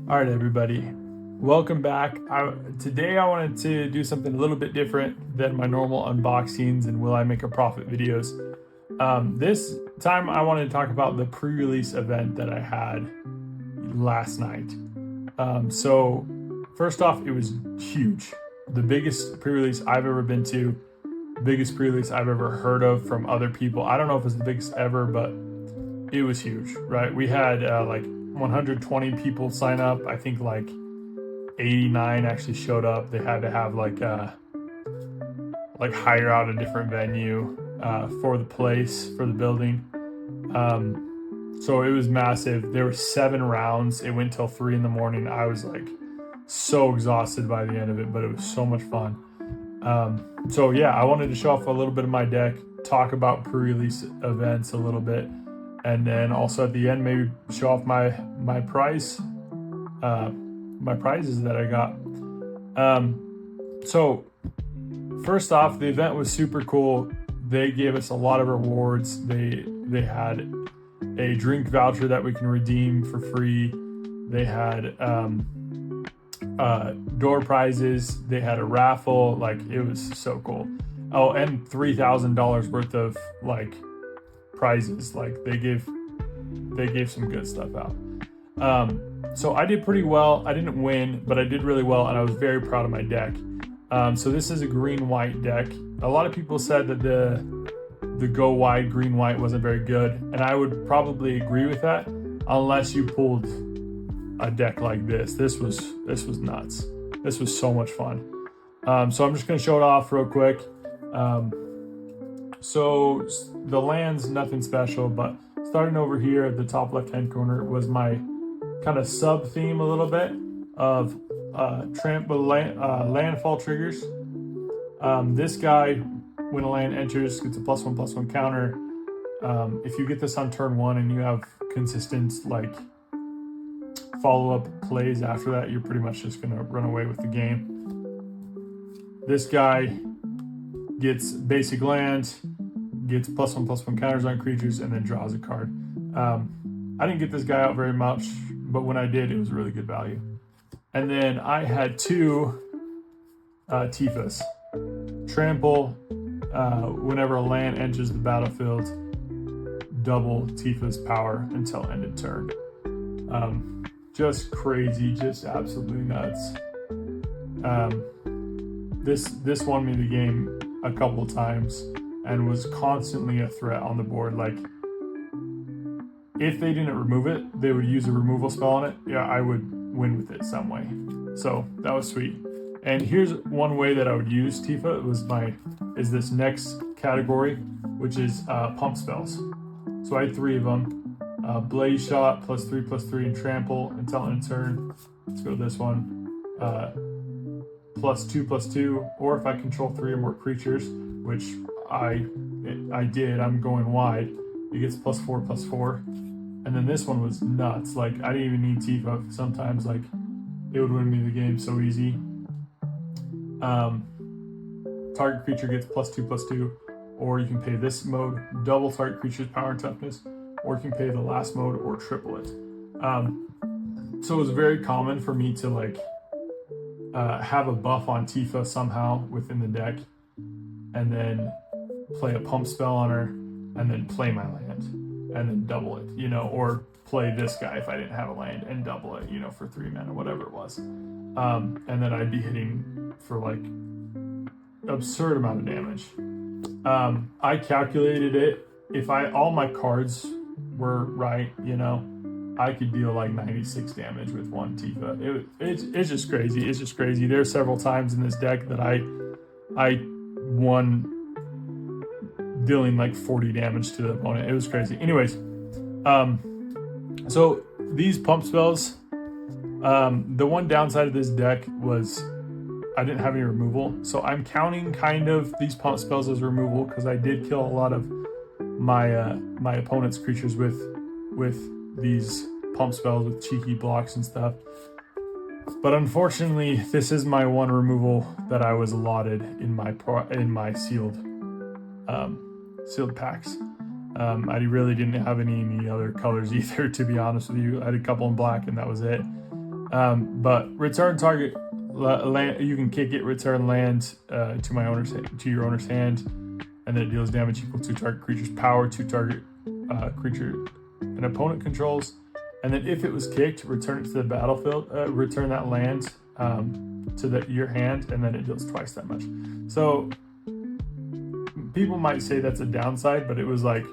All right, everybody, welcome back. Today I wanted to do something a little bit different than my normal unboxings and will I make a profit videos. This time I wanted to talk about the pre-release event that I had last night. So first off, it was huge. The biggest pre-release I've ever been to, biggest pre-release I've ever heard of from other people. I don't know if it's the biggest ever, but it was huge, right? We had like 120 people sign up. I think like 89 actually showed up. They had to have like hire out a different venue for the place, for the building. So it was massive. There were 7 rounds. It went till 3 in the morning. I was like so exhausted by the end of it, but it was so much fun. So yeah, I wanted to show off a little bit of my deck, talk about pre-release events a little bit, and then also at the end maybe show off my prizes that I got. So first off, the event was super cool. They gave us a lot of rewards. They had a drink voucher that we can redeem for free. They had door prizes. They had a raffle. Like, it was so cool. Oh, and $3,000 worth of like prizes. Like, they gave some good stuff out. So I did pretty well. I didn't win, but I did really well, and I was very proud of my deck. So this is a green-white deck. A lot of people said that the go wide green-white wasn't very good, and I would probably agree with that, unless you pulled a deck like this. This was nuts. This was so much fun. So I'm just gonna show it off real quick. So the land's nothing special, but starting over here at the top left-hand corner was my kind of sub theme a little bit of landfall triggers. This guy, when a land enters, gets a +1/+1 counter. If you get this on turn 1 and you have consistent like follow-up plays after that, you're pretty much just gonna run away with the game. This guy gets basic land, gets +1/+1 counters on creatures, and then draws a card. I didn't get this guy out very much, but when I did, it was really good value. And then I had 2 Tifas. Trample, whenever a land enters the battlefield, double Tifa's power until end of turn. Just crazy, just absolutely nuts. This won me the game a couple times and was constantly a threat on the board. Like, if they didn't remove it, they would use a removal spell on it. Yeah, I would win with it some way. So that was sweet. And here's one way that I would use Tifa is this next category, which is pump spells. So I had 3 of them. Blaze Shot, +3/+3, and Trample until end of turn. Let's go to this one. +2/+2, or if I control 3 or more creatures, which I did, I'm going wide, it gets +4/+4. And then this one was nuts. Like, I didn't even need Tifa. Sometimes, like, it would win me the game so easy. Target creature gets +2/+2, or you can pay this mode, double target creature's power and toughness, or you can pay the last mode or triple it. So it was very common for me to like have a buff on Tifa somehow within the deck, and then play a pump spell on her, and then play my land, and then double it, or play this guy if I didn't have a land and double it, for 3 mana, whatever it was. And then I'd be hitting for like absurd amount of damage. I calculated it. If all my cards were right, I could deal like 96 damage with 1 Tifa. It's just crazy. It's just crazy. There are several times in this deck that I won dealing like 40 damage to the opponent. It was crazy. Anyways, so these pump spells, the one downside of this deck was I didn't have any removal. So I'm counting kind of these pump spells as removal, because I did kill a lot of my my opponent's creatures with these pump spells with cheeky blocks and stuff. But unfortunately, this is my one removal that I was allotted in my sealed packs. I really didn't have any other colors either, to be honest with you. I had a couple in black and that was it. But return target land, you can kick it, return land to your owner's hand, and then it deals damage equal to target creature's power to target creature an opponent controls. And then if it was kicked, return it to the battlefield, return that land to your hand, and then it deals twice that much. So people might say that's a downside, but it was like,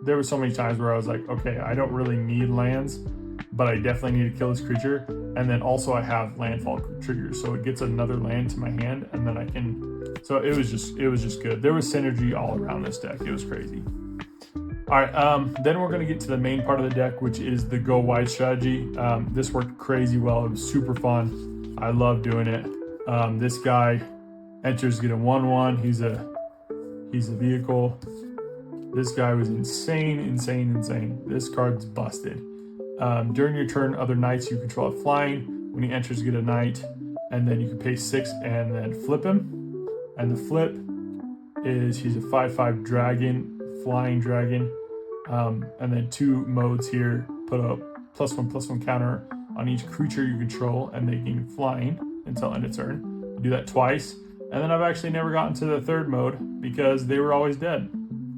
there were so many times where I was like, okay, I don't really need lands, but I definitely need to kill this creature. And then also I have landfall triggers, so it gets another land to my hand, and then I can, so it was just good. There was synergy all around this deck. It was crazy. All right, then we're going to get to the main part of the deck, which is the go wide strategy. This worked crazy well. It was super fun. I love doing it. This guy enters, get a 1/1. He's a vehicle. This guy was insane. This card's busted. During your turn, other knights you control are flying. When he enters, get a knight, and then you can pay 6 and then flip him. And the flip is he's a 5/5 dragon, flying dragon. And then 2 modes here, put a +1/+1 counter on each creature you control, and they gain flying until end of turn. You do that twice, and then I've actually never gotten to the 3rd mode because they were always dead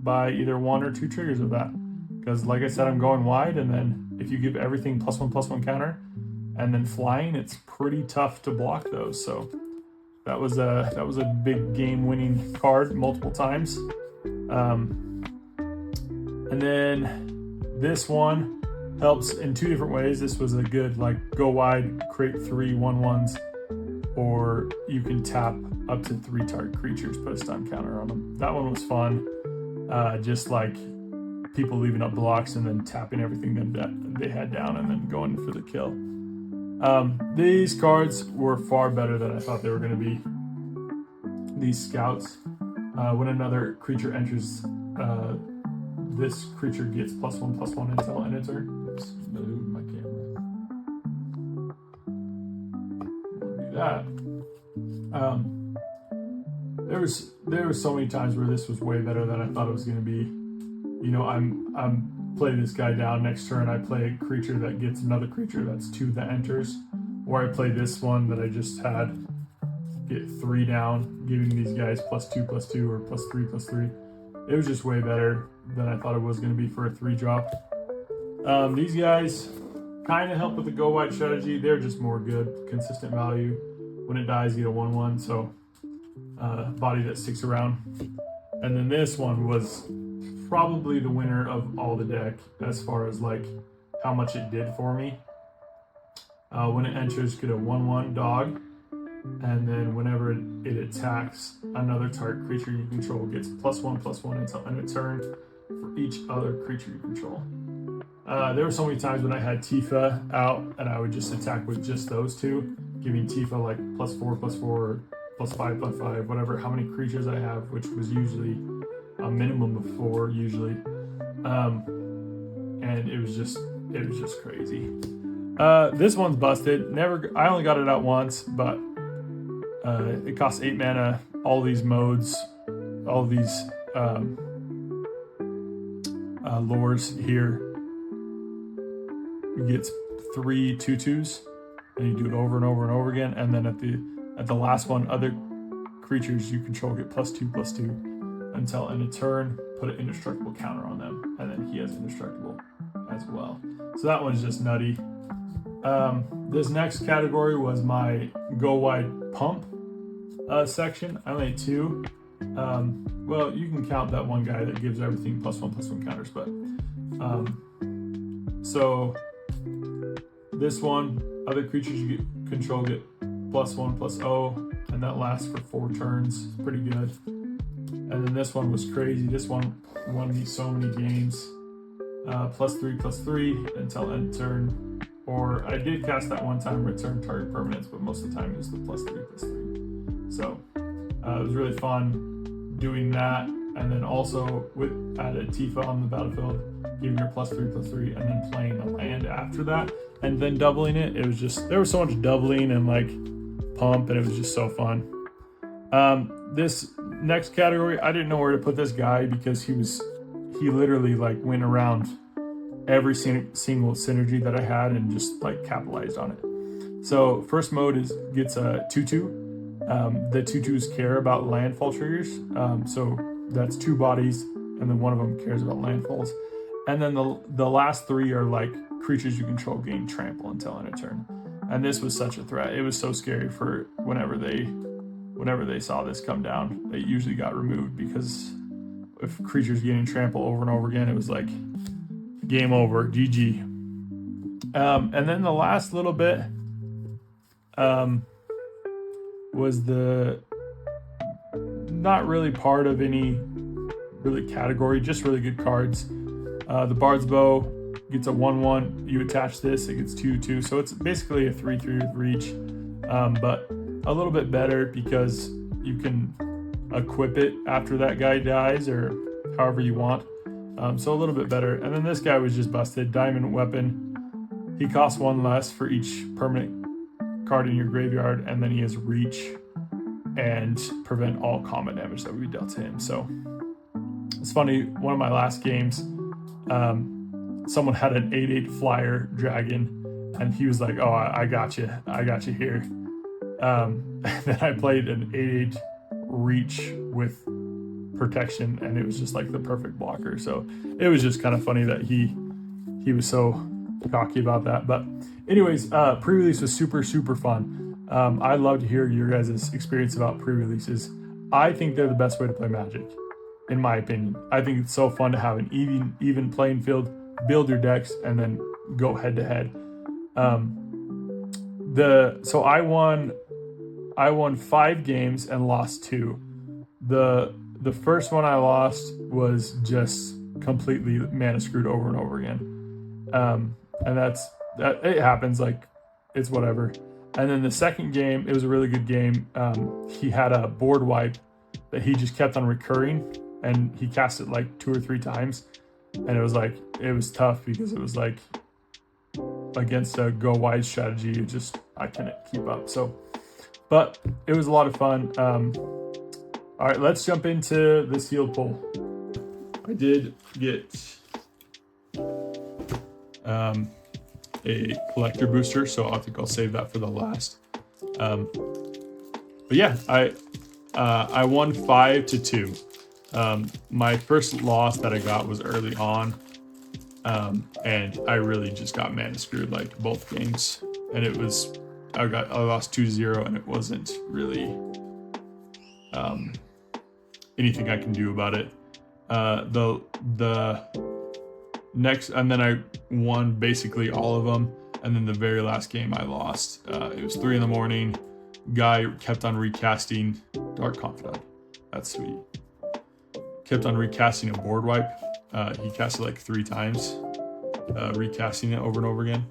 by either 1 or 2 triggers of that. Because like I said, I'm going wide, and then if you give everything +1/+1 counter and then flying, it's pretty tough to block those. So that was a big game-winning card multiple times. And then this one helps in 2 different ways. This was a good, like, go wide, create 3 1/1s, or you can tap up to 3 target creatures, put a stun counter on them. That one was fun. Just like people leaving up blocks and then tapping everything that they had down and then going for the kill. These cards were far better than I thought they were going to be. These scouts, when another creature enters, this creature gets +1/+1 until end of turn. Oops, move my camera. We'll do that. There was so many times where this was way better than I thought it was going to be. You know, I'm play this guy down. Next turn, I play a creature that gets another creature that's 2 that enters, or I play this one that I just had get 3 down, giving these guys +2/+2 or +3/+3. It was just way better than I thought it was going to be for a 3-drop. These guys kind of help with the go wide strategy. They're just more good, consistent value. When it dies, you get a 1/1, so body that sticks around. And then this one was probably the winner of all the deck as far as like how much it did for me. When it enters, get a 1/1 dog. And then whenever it attacks another target creature you control, gets +1/+1 until end of turn for each other creature you control. There were so many times when I had Tifa out and I would just attack with just those 2, giving Tifa like +4/+4, +5/+5, whatever, how many creatures I have, which was usually a minimum of 4 usually. And it was just crazy. This one's busted. I only got it out once, but it costs 8 mana, all these modes, all these lures here. You get 3 2/2s, and you do it over and over and over again. And then at the last one, other creatures you control get +2/+2 until end of turn. Put an indestructible counter on them, and then he has indestructible as well. So that one's just nutty. This next category was my go wide pump section. I only had 2. Well, you can count that one guy that gives everything +1/+1 counters, but so this one, other creatures you control get +1/+0, and that lasts for 4 turns. It's pretty good. And then this one was crazy. This one won me so many games. +3/+3 until end turn. Or I did cast that one time, return target permanents, but most of the time it was the +3/+3. So it was really fun doing that. And then also added Tifa on the battlefield, giving her +3/+3, and then playing the land after that, and then doubling it. It was just, there was so much doubling and like pump, and it was just so fun. This next category, I didn't know where to put this guy because he literally like went around every single synergy that I had and just like capitalized on it. So first mode gets a 2/2. The 2/2s care about landfall triggers. So that's 2 bodies, and then one of them cares about landfalls. And then the last 3 are like creatures you control gain trample until end of turn. And this was such a threat. It was so scary for whenever they saw this come down. It usually got removed because if creatures getting trample over and over again, it was like game over, GG. And then the last little bit was the not really part of any really category, just really good cards. The Bard's Bow gets a 1/1. You attach this, it gets 2/2. So it's basically a 3/3 with reach, but a little bit better because you can equip it after that guy dies or however you want. So a little bit better. And then this guy was just busted. Diamond Weapon. He costs 1 less for each permanent card in your graveyard, and then he has reach and prevent all combat damage that would be dealt to him. So it's funny, one of my last games, someone had an 8/8 flyer dragon, and he was like, "Oh, I got you here." And then I played an 8/8 reach with protection, and it was just like the perfect blocker. So it was just kind of funny that he was so cocky about that. But anyways, pre-release was super fun. I'd love to hear your guys' experience about pre-releases. I think they're the best way to play Magic, in my opinion. I think it's so fun to have an even playing field, build your decks, and then go head to head. So I won 5 games and lost 2. The first one I lost was just completely mana screwed over and over again. And that it happens, like it's whatever. And then the second game, it was a really good game. He had a board wipe that he just kept on recurring, and he cast it like 2 or 3 times. And it was tough because it was like against a go wide strategy. I couldn't keep up. So, but it was a lot of fun. All right, let's jump into the sealed poll. I did get a collector booster, so I think I'll save that for the last. But yeah, I won 5-2. My first loss that I got was early on, and I really just got mana screwed like both games, and I lost 2-0, and it wasn't really anything I can do about it. The next, and then I won basically all of them, and then the very last game I lost. It was 3 a.m. Guy kept on recasting Dark Confidant. That's sweet. Kept on recasting a board wipe. He cast it like 3 times, recasting it over and over again.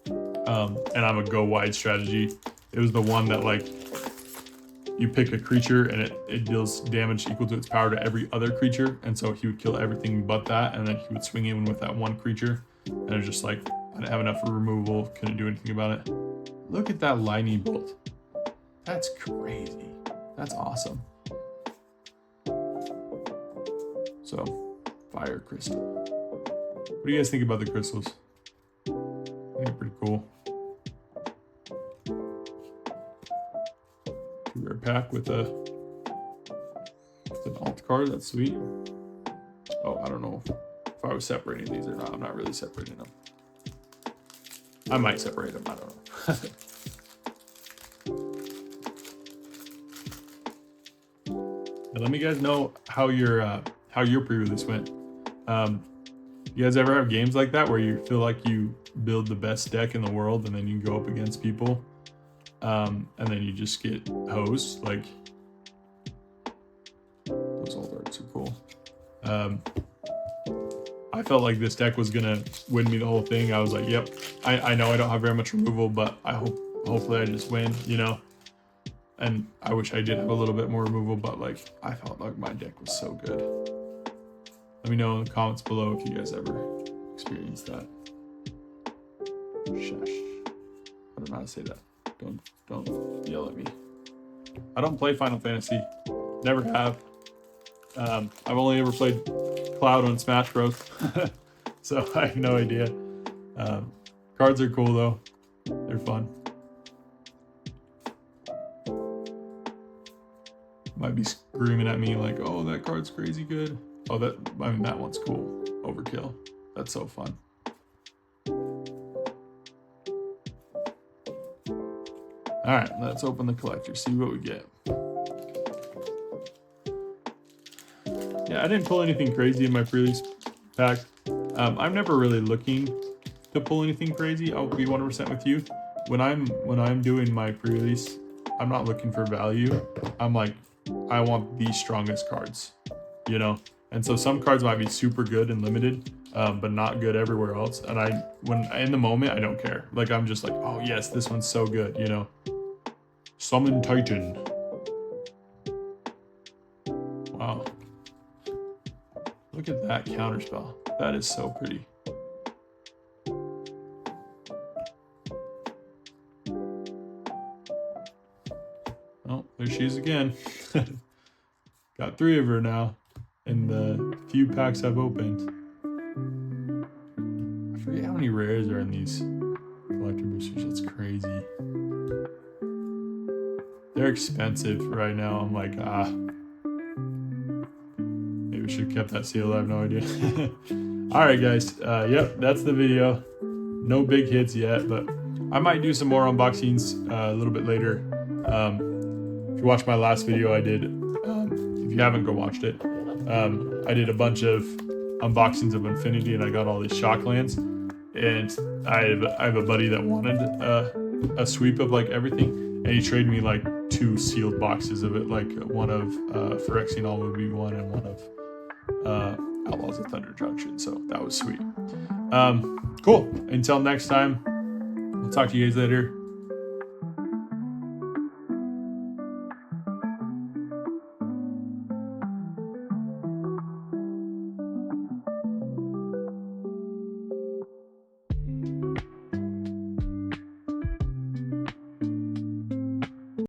And I'm a go wide strategy. It was the one that like you pick a creature and it deals damage equal to its power to every other creature, and so he would kill everything but that, and then he would swing in with that one creature, and it was just like I didn't have enough for removal, couldn't do anything about it. Look at that lightning bolt. That's crazy. That's awesome. So, fire crystal. What do you guys think about the crystals? I think they're pretty cool. 2-rare pack with an alt card. That's sweet. Oh, I don't know if I was separating these or not. I'm not really separating them. I might separate them. I don't know. Now, let me guys know how your pre-release went. You guys ever have games like that where you feel like you build the best deck in the world and then you go up against people, and then you just get hosed? Like, those alt arts are cool. I felt like this deck was gonna win me the whole thing. I was like, yep, I know I don't have very much removal, but hopefully I just win, you know? And I wish I did have a little bit more removal, but like, I felt like my deck was so good. Let me know in the comments below if you guys ever experienced that. Shush. I don't know how to say that. Don't yell at me. I don't play Final Fantasy. Never have. I've only ever played Cloud on Smash Bros. So I have no idea. Cards are cool though. They're fun. might be screaming at me like, oh, that card's crazy good. Oh, that one's cool. Overkill. That's so fun. All right, let's open the collector, see what we get. Yeah, I didn't pull anything crazy in my pre-release pack. I'm never really looking to pull anything crazy. I'll be 100% with you. When I'm doing my pre-release, I'm not looking for value. I'm like, I want the strongest cards, you know? And so some cards might be super good and limited, but not good everywhere else. And when in the moment, I don't care. Like, I'm just like, oh yes, this one's so good, you know? Summon Titan. Wow. Look at that counterspell. That is so pretty. Oh, there she is again. Got 3 of her now in the few packs I've opened. I forget how many rares are in these collector boosters. That's crazy. They're expensive right now. I'm like, maybe I should have kept that seal. I have no idea. All right, guys. Yep, that's the video. No big hits yet, but I might do some more unboxings a little bit later. If you watched my last video, I did. If you haven't, go watch it. I did a bunch of unboxings of Infinity, and I got all these Shocklands. And I have a buddy that wanted a sweep of like everything, and he traded me like 2 sealed boxes of it, like one of Phyrexian All Movie 1 and one of Outlaws of Thunder Junction. So that was sweet. Cool. Until next time, we'll talk to you guys later.